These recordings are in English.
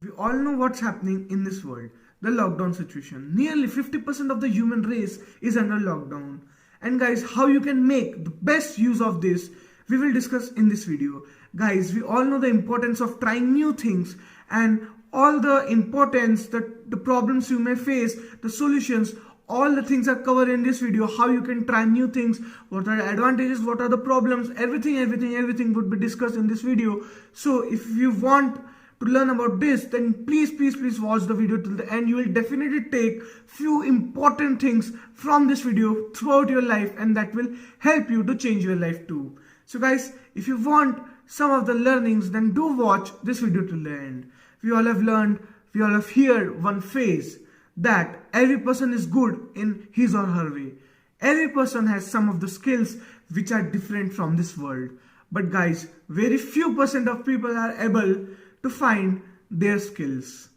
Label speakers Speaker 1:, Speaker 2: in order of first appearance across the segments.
Speaker 1: We all know what's happening in this world, the lockdown situation. Nearly 50% of the human race is under lockdown. And guys, how you can make the best use of this, we will discuss in this video. Guys, we all know the importance of trying new things and all the importance, the problems you may face, the solutions, all the things are covered in this video. How you can try new things, what are the advantages, what are the problems, everything would be discussed in this video. So if you want to learn about this, then please watch the video till the end. You will definitely take few important things from this video throughout your life, and that will help you to change your life too. So guys, if you want some of the learnings, then do watch this video till the end. We all have learned, we all have heard one phrase that every person is good in his or her way. Every person has some of the skills which are different from this world. But guys, very few percent of people are able to find their skills.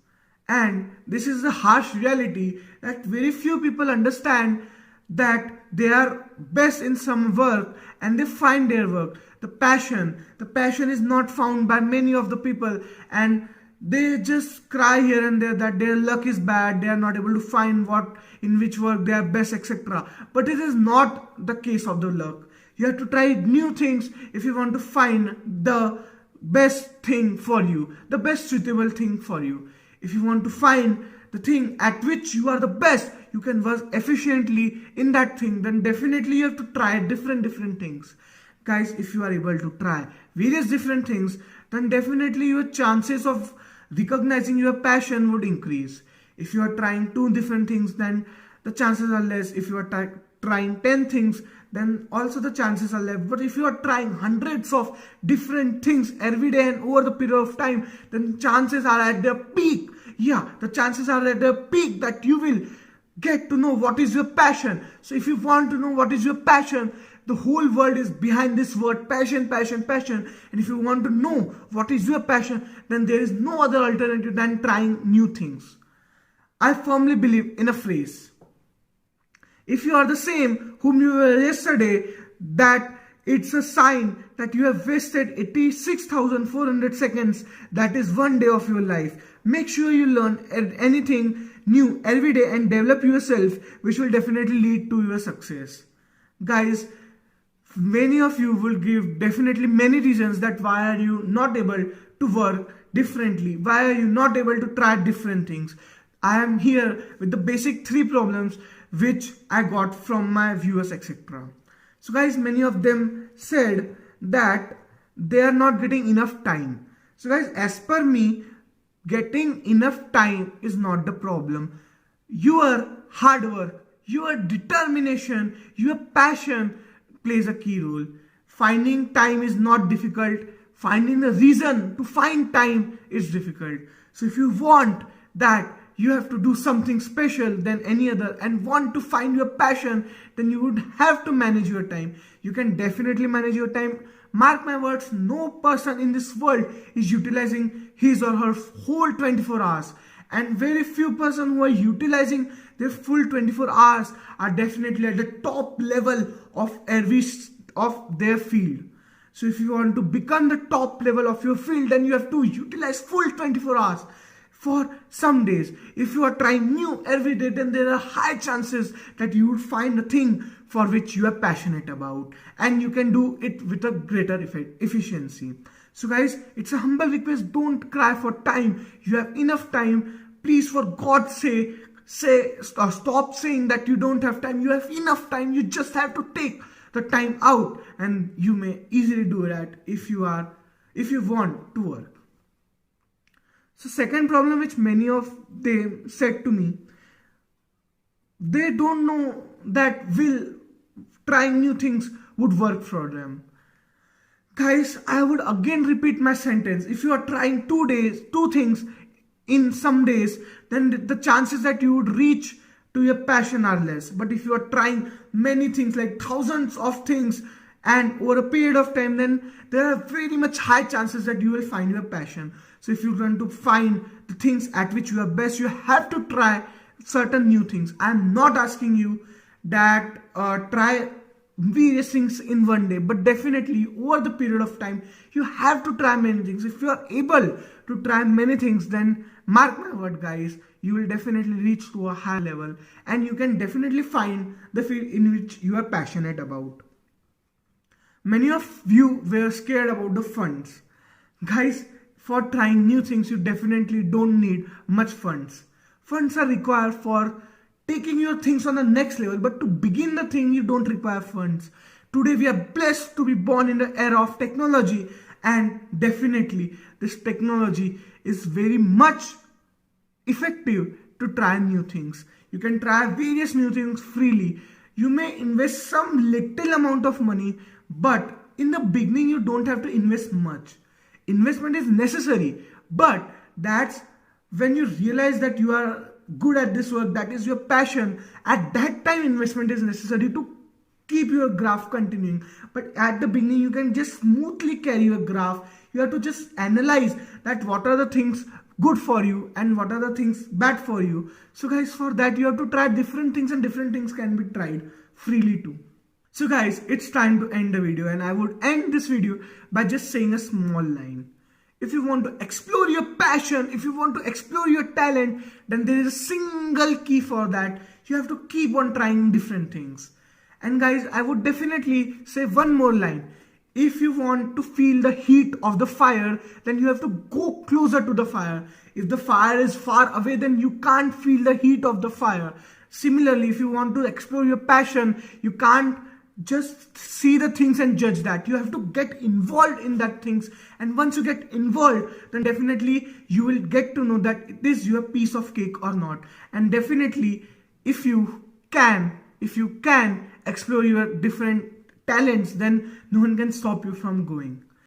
Speaker 1: And this is the harsh reality that very few people understand that they are best in some work and they find their work. The passion is not found by many of the people, and they just cry here and there that their luck is bad, they are not able to find in which work they are best, etc. But it is not the case of the luck. You have to try new things if you want to find the best thing for you, the best suitable thing for you. If you want to find the thing at which you are the best, you can work efficiently in that thing, then definitely you have to try different things. Guys, if you are able to try various different things, then definitely your chances of recognizing your passion would increase. If you are trying 2 different things, then the chances are less. If you are trying 10 things, then also the chances are less. But if you are trying hundreds of different things every day and over the period of time, then chances are at their peak. Yeah, the chances are at their peak that you will get to know what is your passion. So if you want to know what is your passion, the whole world is behind this word passion. And if you want to know what is your passion, then there is no other alternative than trying new things. I firmly believe in a phrase: if you are the same whom you were yesterday, that it's a sign that you have wasted 86,400 seconds. That is one day of your life. Make sure you learn anything new every day and develop yourself, which will definitely lead to your success. Guys, many of you will give definitely many reasons that why are you not able to work differently, why are you not able to try different things. I am here with the basic 3 problems which I got from my viewers, etc. So guys, many of them said that they are not getting enough time. So guys, as per me, getting enough time is not the problem. Your hard work, your determination, your passion plays a key role. Finding time is not difficult. Finding the reason to find time is difficult. So if you want that you have to do something special than any other and want to find your passion, then you would have to manage your time. You can definitely manage your time. Mark my words, no person in this world is utilizing his or her whole 24 hours. And very few person who are utilizing their full 24 hours are definitely at the top level of their field. So if you want to become the top level of your field, then you have to utilize full 24 hours. For some days, if you are trying new every day, then there are high chances that you will find a thing for which you are passionate about, and you can do it with a greater efficiency. So guys, it's a humble request, don't cry for time. You have enough time. Please, for God's sake, stop saying that you don't have time. You have enough time. You just have to take the time out, and you may easily do that if you want to work. So second problem which many of them said to me, they don't know that trying new things would work for them. Guys, I would again repeat my sentence. If you are trying 2 things in some days, then the chances that you would reach to your passion are less. But if you are trying many things, like thousands of things, and over a period of time, then there are very much high chances that you will find your passion. So if you want to find the things at which you are best, you have to try certain new things. I am not asking you that try various things in one day, but definitely over the period of time you have to try many things. If you are able to try many things, then mark my word guys, you will definitely reach to a high level and you can definitely find the field in which you are passionate about. Many of you were scared about the funds. Guys, for trying new things you definitely don't need much funds. Funds are required for taking your things on the next level, but to begin the thing you don't require funds. Today we are blessed to be born in the era of technology, and definitely this technology is very much effective to try new things. You can try various new things freely. You may invest some little amount of money, but in the beginning you don't have to invest much. Investment is necessary, but that's when you realize that you are good at this work, that is your passion. At that time investment is necessary to keep your graph continuing. But at the beginning you can just smoothly carry your graph. You have to just analyze that what are the things good for you and what are the things bad for you. So guys, for that you have to try different things, and different things can be tried freely too. So guys, it's time to end the video, and I would end this video by just saying a small line. If you want to explore your passion, if you want to explore your talent, then there is a single key for that. You have to keep on trying different things. And guys, I would definitely say one more line. If you want to feel the heat of the fire, then you have to go closer to the fire. If the fire is far away, then you can't feel the heat of the fire. Similarly, if you want to explore your passion, you can't just see the things and judge that. You have to get involved in that things, and once you get involved, then definitely you will get to know that it is your piece of cake or not. And definitely if you can explore your different talents, then no one can stop you from going.